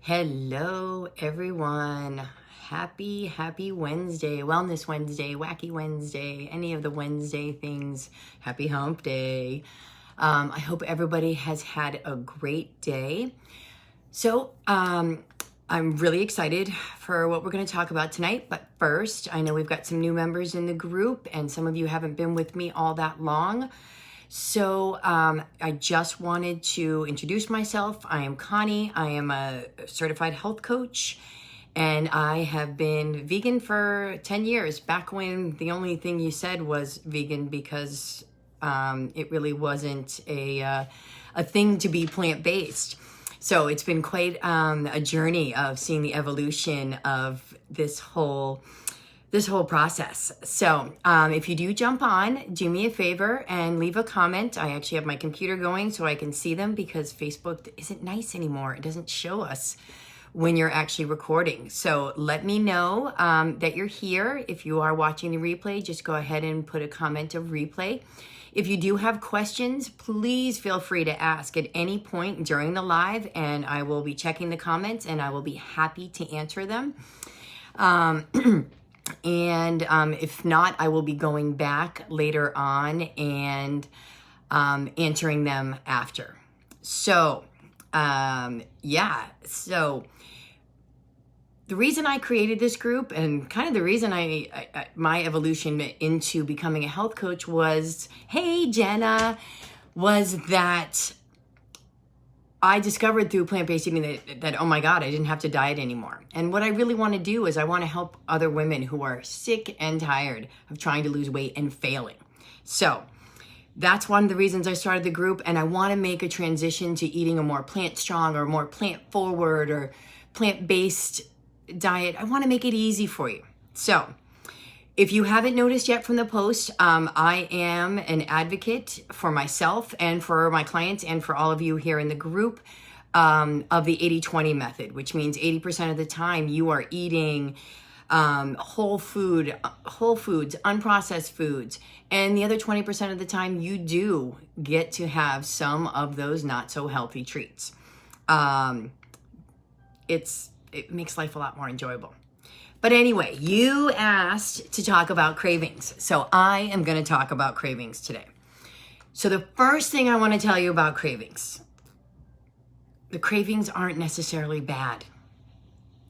Hello, everyone. Happy Wednesday, Wellness Wednesday, Wacky Wednesday, any of the Wednesday things. Happy Hump Day. I hope everybody has had a great day. So, I'm really excited for what we're going to talk about tonight. But first, I know we've got some new members in the group, and some of you haven't been with me all that long. So I just wanted to introduce myself. I am Connie. I am a certified health coach, and I have been vegan for 10 years, back when the only thing you said was vegan because it really wasn't a thing to be plant-based. So it's been quite a journey of seeing the evolution of this whole process. So if you do jump on, do me a favor and leave a comment. I actually have my computer going so I can see them because Facebook isn't nice anymore. It doesn't show us when you're actually recording. So let me know that you're here. If you are watching the replay, just go ahead and put a comment of replay. If you do have questions, please feel free to ask at any point during the live, and I will be checking the comments and I will be happy to answer them. And if not, I will be going back later on and answering them after. So, So the reason I created this group and kind of the reason my evolution into becoming a health coach was, hey, Jenna, was that I discovered through plant-based eating that, oh my God, I didn't have to diet anymore. And what I really want to do is I want to help other women who are sick and tired of trying to lose weight and failing. So that's one of the reasons I started the group. And I want to make a transition to eating a more plant-strong or more plant-forward or plant-based diet. I want to make it easy for you. So if you haven't noticed yet from the post, I am an advocate for myself and for my clients and for all of you here in the group of the 80-20 method, which means 80% of the time you are eating whole foods, unprocessed foods, and the other 20% of the time you do get to have some of those not so healthy treats. It makes life a lot more enjoyable. But anyway, you asked to talk about cravings. So I am going to talk about cravings today. So the first thing I want to tell you about cravings, the cravings aren't necessarily bad.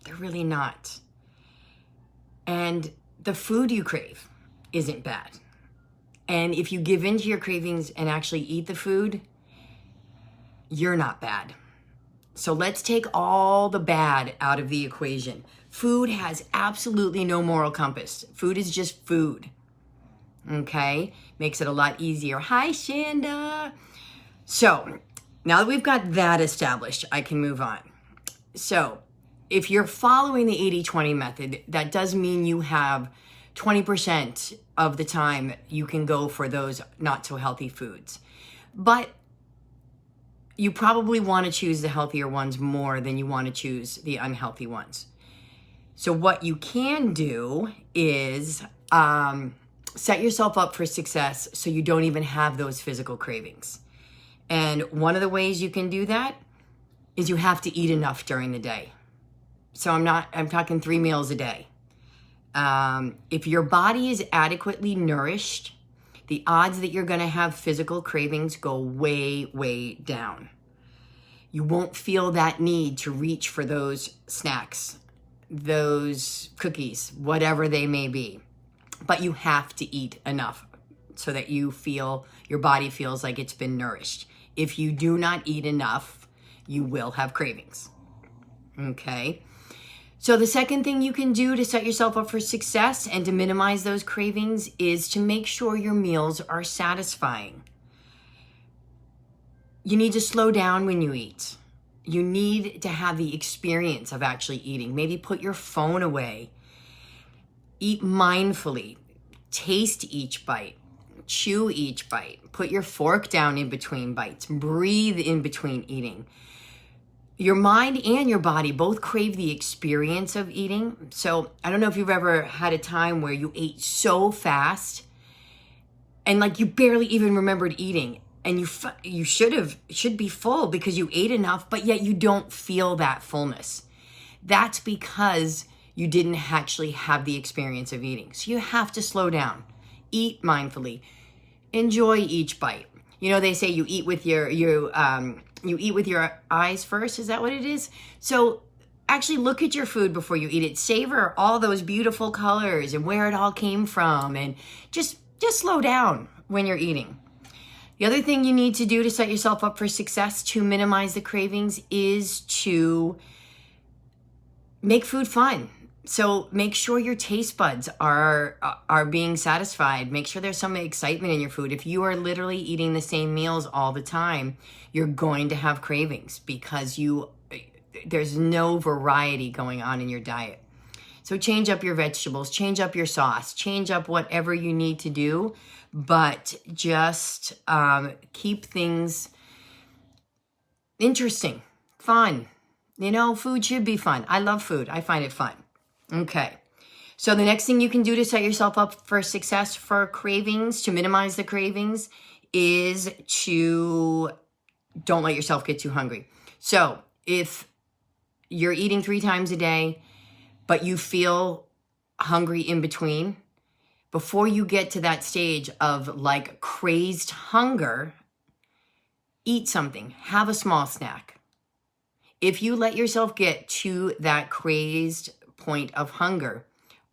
They're really not. And the food you crave isn't bad. And if you give in to your cravings and actually eat the food, you're not bad. So let's take all the bad out of the equation. Food has absolutely no moral compass. Food is just food. Okay? Makes it a lot easier. Hi, Shanda. So now that we've got that established, I can move on. So if you're following the 80-20 method, that does mean you have 20% of the time you can go for those not so healthy foods. But you probably want to choose the healthier ones more than you want to choose the unhealthy ones. So what you can do is set yourself up for success so you don't even have those physical cravings. And one of the ways you can do that is you have to eat enough during the day. So I'm talking 3 meals a day. If your body is adequately nourished, the odds that you're going to have physical cravings go way, way down. You won't feel that need to reach for those snacks, those cookies, whatever they may be. But you have to eat enough so that your body feels like it's been nourished. If you do not eat enough, you will have cravings. Okay? So the second thing you can do to set yourself up for success and to minimize those cravings is to make sure your meals are satisfying. You need to slow down when you eat. You need to have the experience of actually eating. Maybe put your phone away. Eat mindfully. Taste each bite. Chew each bite. Put your fork down in between bites. Breathe in between eating. Your mind and your body both crave the experience of eating. So I don't know if you've ever had a time where you ate so fast and like you barely even remembered eating. and you should be full because you ate enough, but yet you don't feel that fullness. That's because you didn't actually have the experience of eating. So you have to slow down, eat mindfully, enjoy each bite. You know, they say you eat with your eyes first. Is that what it is? So actually look at your food before you eat it. Savor all those beautiful colors and where it all came from, and just slow down when you're eating. The other thing you need to do to set yourself up for success to minimize the cravings is to make food fun. So make sure your taste buds are being satisfied. Make sure there's some excitement in your food. If you are literally eating the same meals all the time, you're going to have cravings because there's no variety going on in your diet. So change up your vegetables, change up your sauce, change up whatever you need to do, but just keep things interesting, fun. You know, food should be fun. I love food. I find it fun. Okay. So the next thing you can do to set yourself up for success for cravings, to minimize the cravings, is to don't let yourself get too hungry. So if you're eating 3 times a day, but you feel hungry in between, before you get to that stage of like crazed hunger, eat something, have a small snack. If you let yourself get to that crazed point of hunger,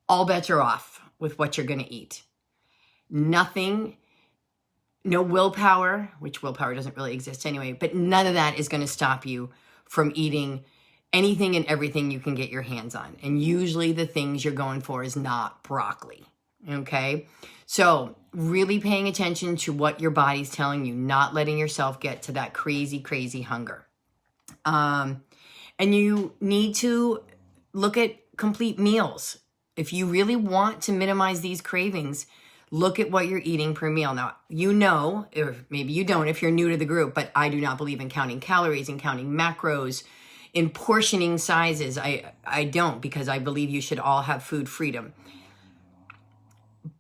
all bets are off with what you're going to eat. Nothing, no willpower, which willpower doesn't really exist anyway, but none of that is going to stop you from eating anything and everything you can get your hands on. And usually the things you're going for is not broccoli. Okay? So really paying attention to what your body's telling you, not letting yourself get to that crazy, crazy hunger. And you need to look at complete meals. If you really want to minimize these cravings, look at what you're eating per meal. Now, you know, or maybe you don't if you're new to the group, but I do not believe in counting calories and counting macros, in portioning sizes. I don't, because I believe you should all have food freedom.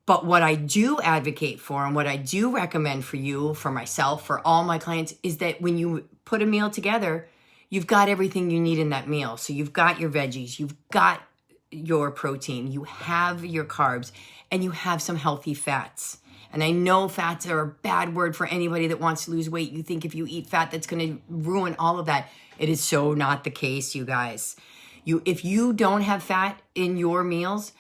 But what I do advocate for and what I do recommend for you, for myself, for all my clients, is that when you put a meal together, you've got everything you need in that meal. So you've got your veggies, you've got your protein, you have your carbs, and you have some healthy fats. And I know fats are a bad word for anybody that wants to lose weight. You think if you eat fat, that's going to ruin all of that. It is so not the case, you guys. If you don't have fat in your meals,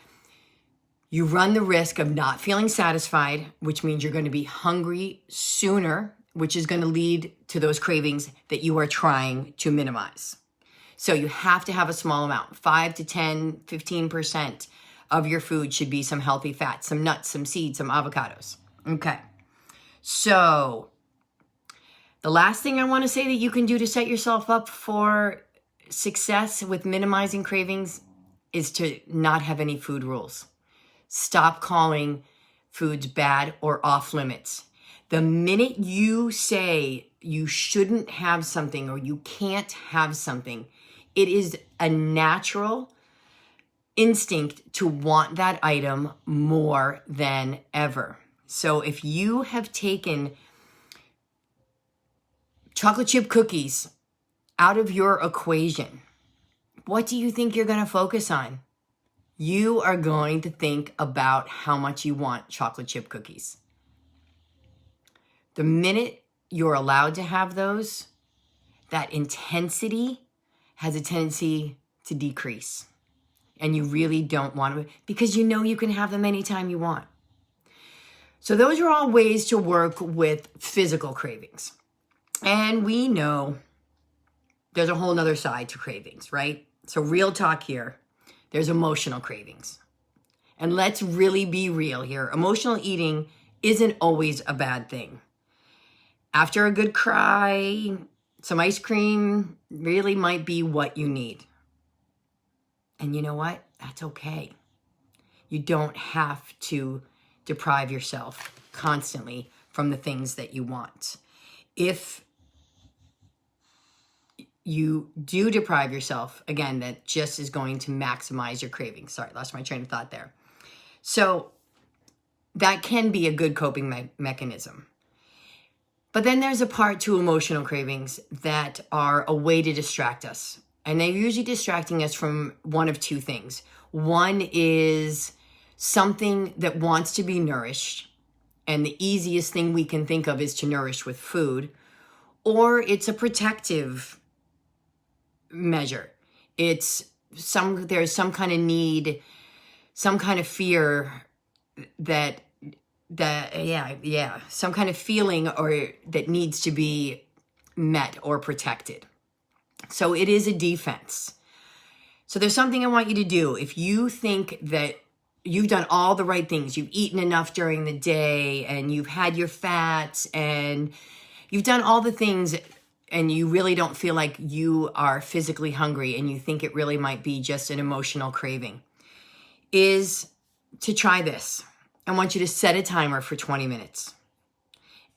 you run the risk of not feeling satisfied, which means you're going to be hungry sooner, which is going to lead to those cravings that you are trying to minimize. So you have to have a small amount, 5 to 10, 15% of your food should be some healthy fats, some nuts, some seeds, some avocados. Okay. So the last thing I want to say that you can do to set yourself up for success with minimizing cravings is to not have any food rules. Stop calling foods bad or off limits. The minute you say you shouldn't have something or you can't have something, it is a natural instinct to want that item more than ever. So if you have taken chocolate chip cookies out of your equation, what do you think you're going to focus on? You are going to think about how much you want chocolate chip cookies. The minute you're allowed to have those, that intensity has a tendency to decrease. And you really don't want to, because you know you can have them anytime you want. So those are all ways to work with physical cravings. And we know there's a whole nother side to cravings, right? So real talk here, there's emotional cravings. And let's really be real here. Emotional eating isn't always a bad thing. After a good cry, some ice cream really might be what you need. And you know what? That's okay. You don't have to deprive yourself constantly from the things that you want. If you do deprive yourself, again, that just is going to maximize your cravings. Sorry, lost my train of thought there. So that can be a good coping mechanism. But then there's a part to emotional cravings that are a way to distract us. And they're usually distracting us from one of two things. One is something that wants to be nourished, and the easiest thing we can think of is to nourish with food, or it's a protective measure. There's some kind of need, some kind of fear some kind of feeling or that needs to be met or protected. So it is a defense. So there's something I want you to do. If you think that you've done all the right things, you've eaten enough during the day, and you've had your fats, and you've done all the things, and you really don't feel like you are physically hungry, and you think it really might be just an emotional craving, is to try this. I want you to set a timer for 20 minutes.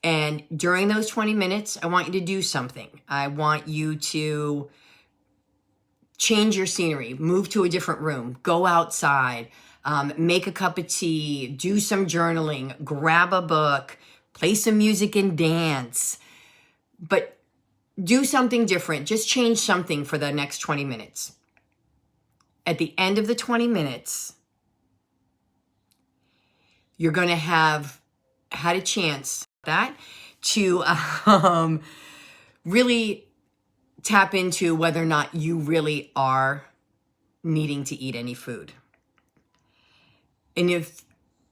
And during those 20 minutes, I want you to do something. I want you to change your scenery, move to a different room, go outside, make a cup of tea, do some journaling, grab a book, play some music and dance. But do something different. Just change something for the next 20 minutes. At the end of the 20 minutes, you're going to have had a chance to really tap into whether or not you really are needing to eat any food. And if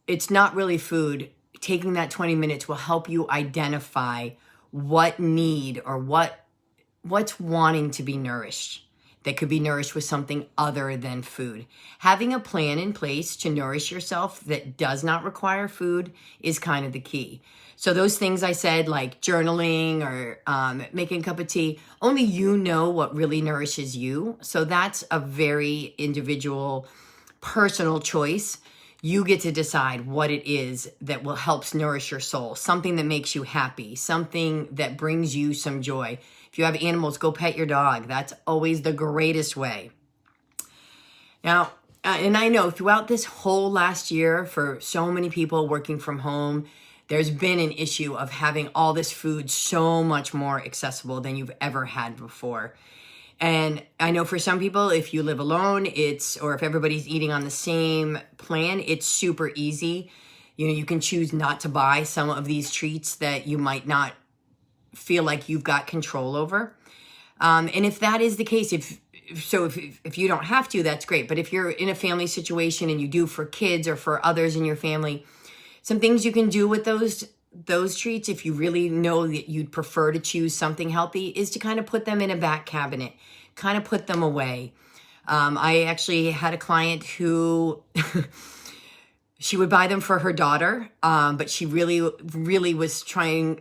it's not really food, taking that 20 minutes will help you identify what need or what's wanting to be nourished, that could be nourished with something other than food. Having a plan in place to nourish yourself that does not require food is kind of the key. So those things I said, like journaling or making a cup of tea, only you know what really nourishes you. So that's a very individual, personal choice. You get to decide what it is that will help nourish your soul, something that makes you happy, something that brings you some joy. If you have animals, go pet your dog. That's always the greatest way. Now, and I know throughout this whole last year, for so many people working from home, there's been an issue of having all this food so much more accessible than you've ever had before. And I know for some people, if you live alone, or if everybody's eating on the same plan, it's super easy. You know, you can choose not to buy some of these treats that you might not feel like you've got control over. And if that is the case, if you don't have to, that's great. But if you're in a family situation and you do for kids or for others in your family, some things you can do with those treats, if you really know that you'd prefer to choose something healthy, is to kind of put them in a back cabinet, kind of put them away. I actually had a client who she would buy them for her daughter, but she really, really was trying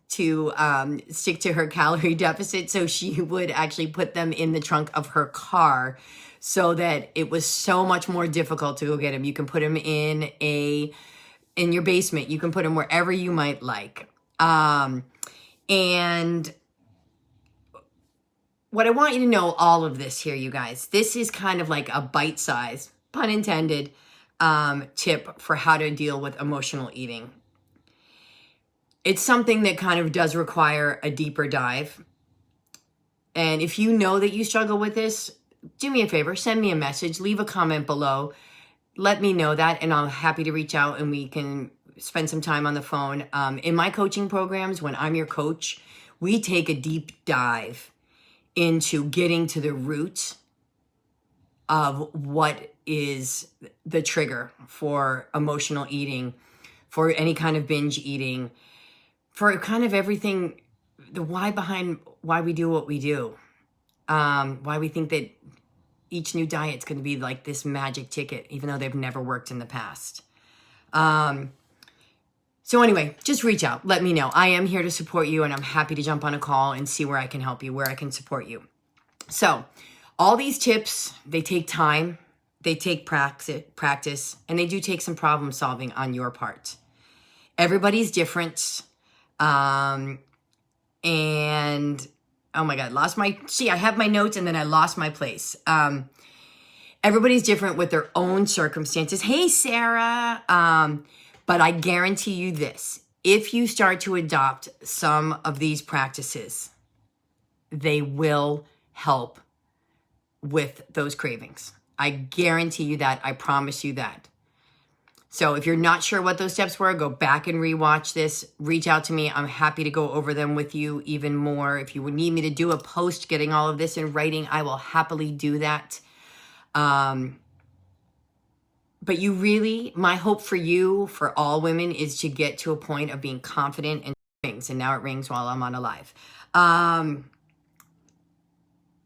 to stick to her calorie deficit. So she would actually put them in the trunk of her car so that it was so much more difficult to go get them. You can put them in your basement. You can put them wherever you might like. And what I want you to know, all of this here, you guys, this is kind of like a bite-sized, pun intended, tip for how to deal with emotional eating. It's something that kind of does require a deeper dive. And if you know that you struggle with this, do me a favor, send me a message, leave a comment below. Let me know that, and I'm happy to reach out and we can spend some time on the phone. In my coaching programs, when I'm your coach, we take a deep dive into getting to the root of what is the trigger for emotional eating, for any kind of binge eating, for kind of everything, the why behind why we do what we do, why we think that each new diet's going to be like this magic ticket, even though they've never worked in the past. So anyway, just reach out. Let me know. I am here to support you, and I'm happy to jump on a call and see where I can help you, where I can support you. So all these tips, they take time, they take practice, and they do take some problem solving on your part. Everybody's different. And oh my God, I have my notes and then I lost my place. Everybody's different with their own circumstances. Hey, Sarah. But I guarantee you this, if you start to adopt some of these practices, they will help with those cravings. I guarantee you that. I promise you that. So if you're not sure what those steps were, go back and rewatch this. Reach out to me. I'm happy to go over them with you even more. If you would need me to do a post getting all of this in writing, I will happily do that. But you really, my hope for you, for all women, is to get to a point of being confident in things. And now it rings while I'm on a live.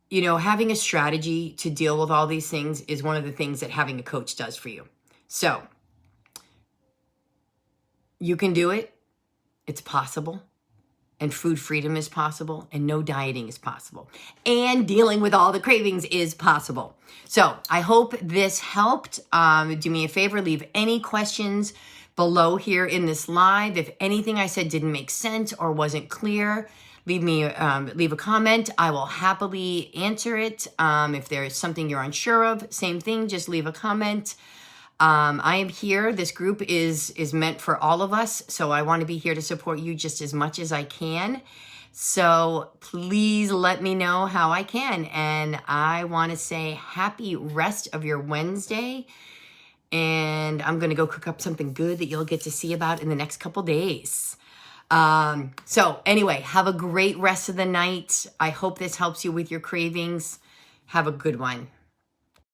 You know, having a strategy to deal with all these things is one of the things that having a coach does for you. So you can do it. It's possible. And food freedom is possible. And no dieting is possible. And dealing with all the cravings is possible. So I hope this helped. Do me a favor, leave any questions below here in this live. If anything I said didn't make sense or wasn't clear, leave a comment. I will happily answer it. If there's something you're unsure of, same thing, just leave a comment. I am here. This group is meant for all of us. So I want to be here to support you just as much as I can. So please let me know how I can. And I want to say happy rest of your Wednesday. And I'm going to go cook up something good that you'll get to see about in the next couple days. So anyway, have a great rest of the night. I hope this helps you with your cravings. Have a good one.